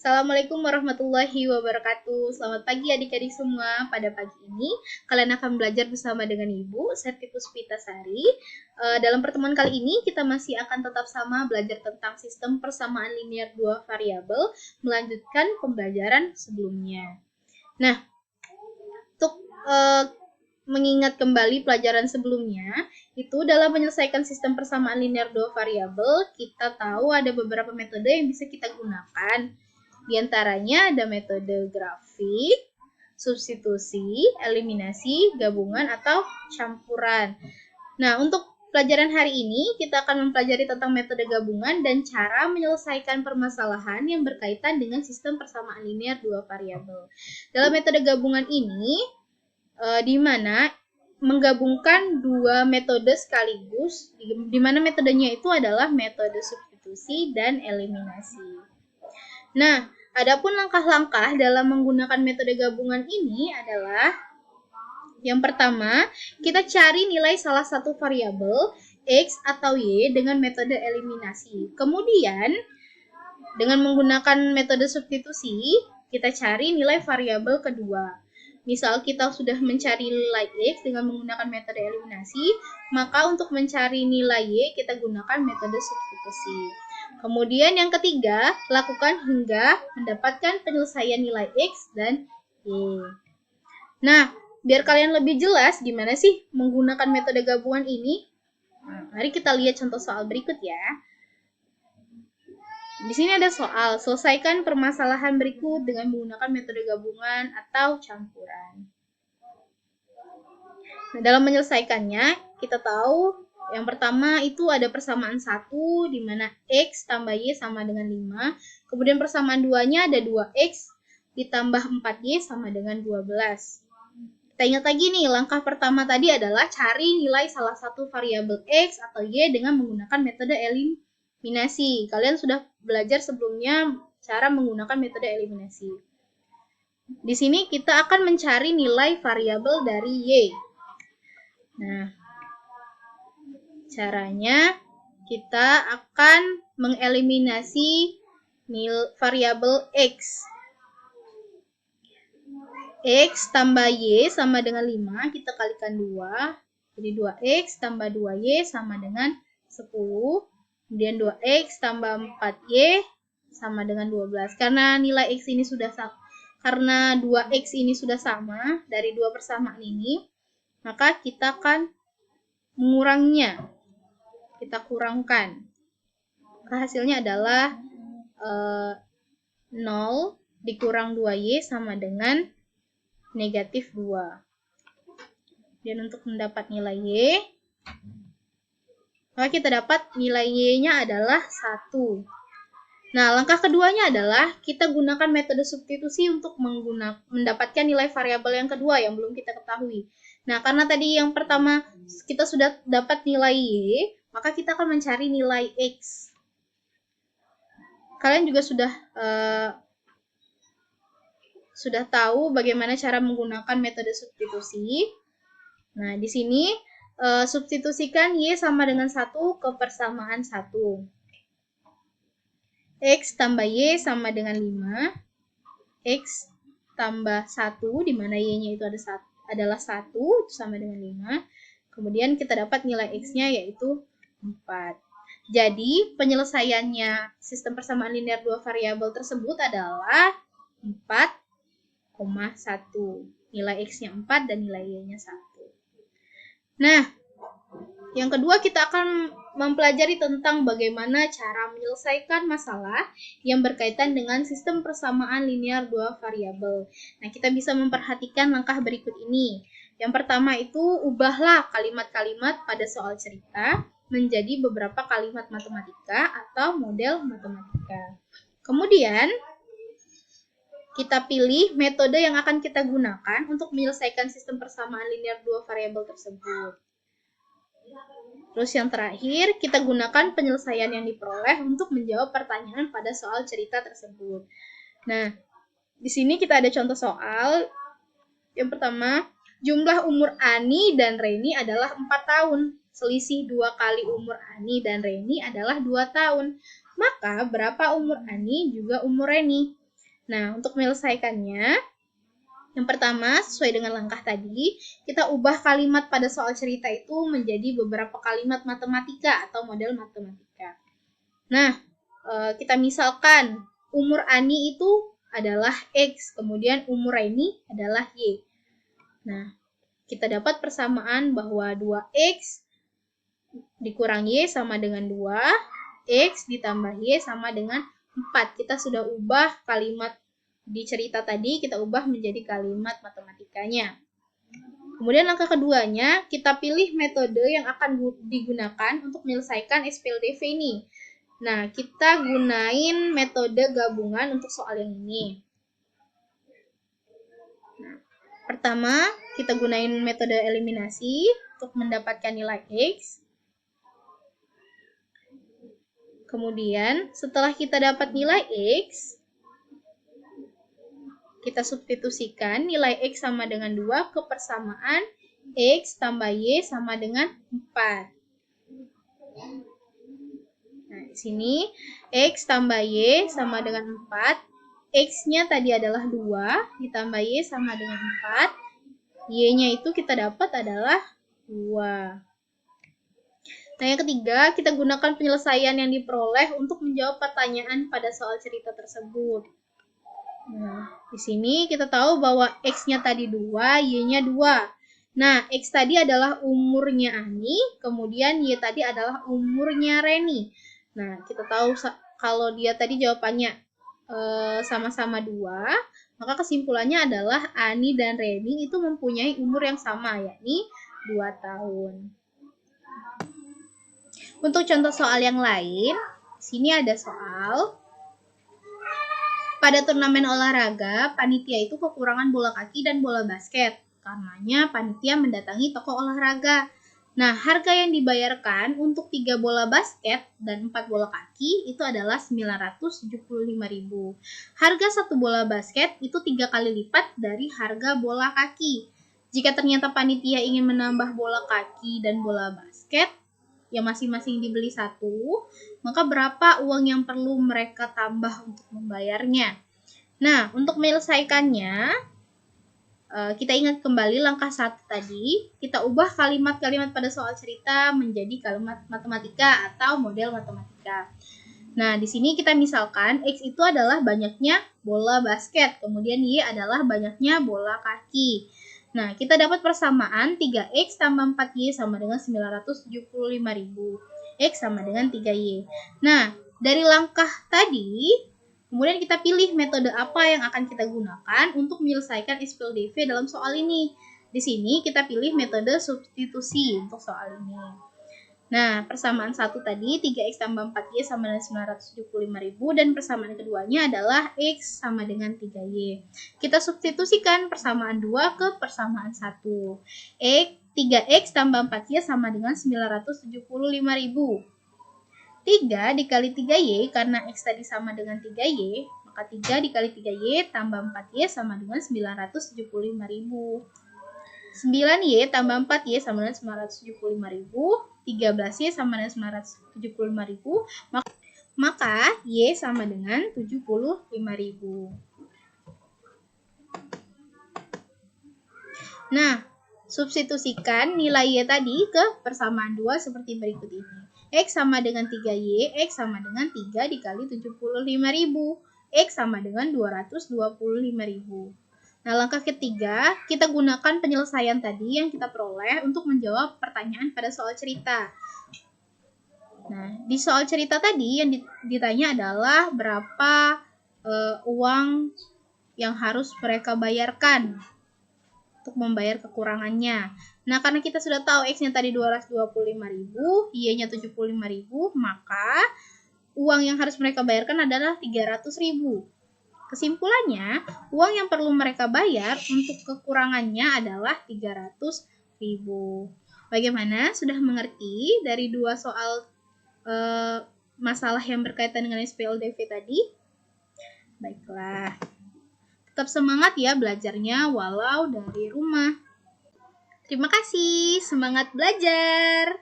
Assalamualaikum warahmatullahi wabarakatuh. Selamat pagi adik-adik semua. Pada pagi ini kalian akan belajar bersama dengan Ibu Septi Puspitasari. Dalam pertemuan kali ini kita masih akan tetap sama belajar tentang sistem persamaan linear dua variabel, melanjutkan pembelajaran sebelumnya. Nah, untuk mengingat kembali pelajaran sebelumnya, itu dalam menyelesaikan sistem persamaan linear dua variabel, kita tahu ada beberapa metode yang bisa kita gunakan. Di antaranya ada metode grafik, substitusi, eliminasi, gabungan, atau campuran. Nah, untuk pelajaran hari ini kita akan mempelajari tentang metode gabungan dan cara menyelesaikan permasalahan yang berkaitan dengan sistem persamaan linear dua variabel. Dalam metode gabungan ini, di mana menggabungkan dua metode sekaligus, di mana metodenya itu adalah metode substitusi dan eliminasi. Nah, adapun langkah-langkah dalam menggunakan metode gabungan ini adalah yang pertama, kita cari nilai salah satu variabel X atau Y dengan metode eliminasi. Kemudian, dengan menggunakan metode substitusi, kita cari nilai variabel kedua. Misal kita sudah mencari nilai X dengan menggunakan metode eliminasi, maka untuk mencari nilai Y kita gunakan metode substitusi. Kemudian yang ketiga, lakukan hingga mendapatkan penyelesaian nilai X dan Y. Nah, biar kalian lebih jelas gimana sih menggunakan metode gabungan ini, mari kita lihat contoh soal berikut ya. Di sini ada soal, selesaikan permasalahan berikut dengan menggunakan metode gabungan atau campuran. Nah, dalam menyelesaikannya, kita tahu yang pertama itu ada persamaan 1, di mana X tambah Y sama dengan 5. Kemudian persamaan 2-nya ada 2X ditambah 4Y sama dengan 12. Kita ingat lagi nih, langkah pertama tadi adalah cari nilai salah satu variabel X atau Y dengan menggunakan metode eliminasi. Kalian sudah belajar sebelumnya cara menggunakan metode eliminasi. Di sini kita akan mencari nilai variabel dari Y. Nah, caranya kita akan mengeliminasi variabel X. X tambah Y sama dengan 5, kita kalikan 2. Jadi 2X tambah 2Y sama dengan 10. Kemudian 2X tambah 4Y sama dengan 12. Karena nilai X ini sudah sama, karena 2X ini sudah sama dari dua persamaan ini, maka kita akan menguranginya. Kita kurangkan. Maka hasilnya adalah 0 dikurang 2Y sama dengan negatif 2. Dan untuk mendapat nilai Y, maka kita dapat nilai Y-nya adalah 1. Nah, langkah keduanya adalah kita gunakan metode substitusi untuk mendapatkan nilai variabel yang kedua yang belum kita ketahui. Nah, karena tadi yang pertama kita sudah dapat nilai Y, maka kita akan mencari nilai X. Kalian juga sudah tahu bagaimana cara menggunakan metode substitusi. Nah, di sini substitusikan Y sama dengan 1 ke persamaan 1. X tambah Y sama dengan 5. X tambah 1, di mana Y-nya itu adalah 1, sama dengan 5. Kemudian kita dapat nilai X-nya yaitu 4. Jadi, penyelesaiannya sistem persamaan linear dua variabel tersebut adalah 4,1. Nilai X-nya 4 dan nilai Y-nya 1. Nah, yang kedua kita akan mempelajari tentang bagaimana cara menyelesaikan masalah yang berkaitan dengan sistem persamaan linear dua variabel. Nah, kita bisa memperhatikan langkah berikut ini. Yang pertama itu, ubahlah kalimat-kalimat pada soal cerita menjadi beberapa kalimat matematika atau model matematika. Kemudian, kita pilih metode yang akan kita gunakan untuk menyelesaikan sistem persamaan linear dua variabel tersebut. Terus yang terakhir, kita gunakan penyelesaian yang diperoleh untuk menjawab pertanyaan pada soal cerita tersebut. Nah, di sini kita ada contoh soal. Yang pertama, jumlah umur Ani dan Reni adalah 4 tahun. Selisih 2 kali umur Ani dan Reni adalah 2 tahun. Maka, berapa umur Ani juga umur Reni? Nah, untuk menyelesaikannya, yang pertama, sesuai dengan langkah tadi, kita ubah kalimat pada soal cerita itu menjadi beberapa kalimat matematika atau model matematika. Nah, kita misalkan umur Ani itu adalah X, kemudian umur Reni adalah Y. Nah, kita dapat persamaan bahwa 2X dikurang Y sama dengan 2, X ditambah Y sama dengan 4. Kita sudah ubah kalimat di cerita tadi, kita ubah menjadi kalimat matematikanya. Kemudian langkah keduanya, kita pilih metode yang akan digunakan untuk menyelesaikan SPLDV ini. Nah, kita gunain metode gabungan untuk soal yang ini. Nah, pertama, kita gunain metode eliminasi untuk mendapatkan nilai X. Kemudian, setelah kita dapat nilai X, kita substitusikan nilai X sama dengan 2 ke persamaan X tambah Y sama dengan 4. Nah, di sini X tambah Y sama dengan 4. X-nya tadi adalah 2, ditambah Y sama dengan 4. Y-nya itu kita dapat adalah 2. Nah, yang ketiga, kita gunakan penyelesaian yang diperoleh untuk menjawab pertanyaan pada soal cerita tersebut. Nah, di sini kita tahu bahwa X-nya tadi 2, Y-nya 2. Nah, X tadi adalah umurnya Ani, kemudian Y tadi adalah umurnya Reni. Nah, kita tahu kalau dia tadi jawabannya sama-sama 2, maka kesimpulannya adalah Ani dan Reni itu mempunyai umur yang sama, yakni 2 tahun. Untuk contoh soal yang lain, di sini ada soal pada turnamen olahraga, panitia itu kekurangan bola kaki dan bola basket. Karenanya, panitia mendatangi toko olahraga. Nah, harga yang dibayarkan untuk 3 bola basket dan 4 bola kaki itu adalah 975.000. Harga 1 bola basket itu 3 kali lipat dari harga bola kaki. Jika ternyata panitia ingin menambah bola kaki dan bola basket, yang masing-masing dibeli 1, maka berapa uang yang perlu mereka tambah untuk membayarnya? Nah, untuk menyelesaikannya, kita ingat kembali langkah 1 tadi, kita ubah kalimat-kalimat pada soal cerita menjadi kalimat matematika atau model matematika. Nah, di sini kita misalkan X itu adalah banyaknya bola basket, kemudian Y adalah banyaknya bola kaki. Nah, kita dapat persamaan 3X tambah 4Y sama dengan 975.000. X sama dengan 3Y. Nah, dari langkah tadi, kemudian kita pilih metode apa yang akan kita gunakan untuk menyelesaikan SPLDV dalam soal ini. Di sini kita pilih metode substitusi untuk soal ini. Nah, persamaan 1 tadi, 3X tambah 4Y sama dengan 975.000, dan persamaan keduanya adalah X sama dengan 3Y. Kita substitusikan persamaan 2 ke persamaan 1. 3X tambah 4Y sama dengan 975.000. 3 dikali 3Y, karena X tadi sama dengan 3Y, maka 3 dikali 3Y tambah 4Y sama dengan 975.000. 9Y tambah 4Y sama dengan 975.000. 13Y sama dengan 975.000, maka Y sama dengan 75.000. Nah, substitusikan nilai Y tadi ke persamaan 2 seperti berikut ini. X sama dengan 3Y, X sama dengan 3 dikali 75.000. X sama dengan 225.000. Nah, langkah ketiga, kita gunakan penyelesaian tadi yang kita peroleh untuk menjawab pertanyaan pada soal cerita. Nah, di soal cerita tadi yang ditanya adalah berapa uang yang harus mereka bayarkan untuk membayar kekurangannya. Nah, karena kita sudah tahu X-nya tadi 225.000, Y-nya 75.000, maka uang yang harus mereka bayarkan adalah 300.000. Kesimpulannya, uang yang perlu mereka bayar untuk kekurangannya adalah 300.000. Bagaimana? Sudah mengerti dari 2 soal masalah yang berkaitan dengan SPLDV tadi? Baiklah. Tetap semangat ya belajarnya walau dari rumah. Terima kasih, semangat belajar!